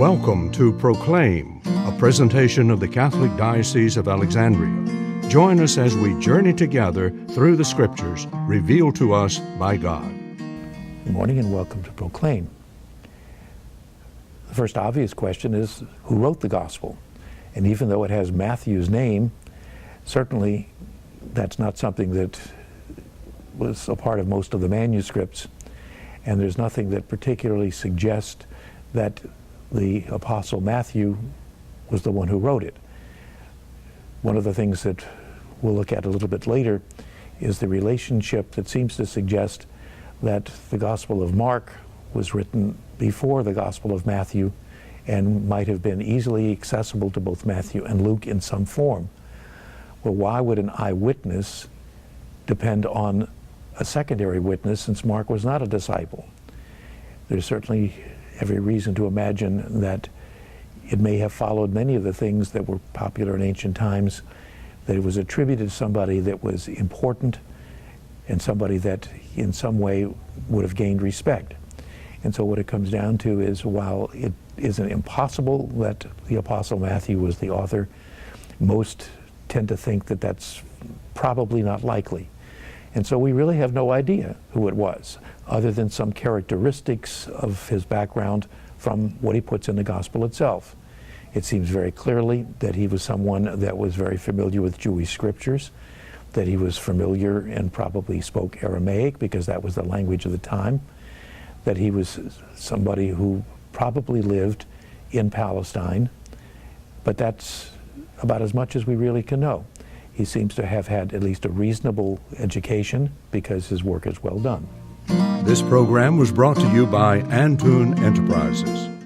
Welcome to Proclaim, a presentation of the Catholic Diocese of Alexandria. Join us as we journey together through the Scriptures revealed to us by God. Good morning and welcome to Proclaim. The first obvious question is, who wrote the Gospel? And even though it has Matthew's name, certainly that's not something that was a part of most of the manuscripts, and there's nothing that particularly suggests that the Apostle Matthew was the one who wrote it. One of the things that we'll look at a little bit later is the relationship that seems to suggest that the Gospel of Mark was written before the Gospel of Matthew and might have been easily accessible to both Matthew and Luke in some form. Well, why would an eyewitness depend on a secondary witness since Mark was not a disciple? There's certainly every reason to imagine that it may have followed many of the things that were popular in ancient times, that it was attributed to somebody that was important and somebody that in some way would have gained respect. And so what it comes down to is, while it isn't impossible that the Apostle Matthew was the author, most tend to think that that's probably not likely. And so we really have no idea who it was, other than some characteristics of his background from what he puts in the Gospel itself. It seems very clearly that he was someone that was very familiar with Jewish scriptures, that he was familiar and probably spoke Aramaic because that was the language of the time, that he was somebody who probably lived in Palestine, but that's about as much as we really can know. He seems to have had at least a reasonable education because his work is well done. This program was brought to you by Antoon Enterprises.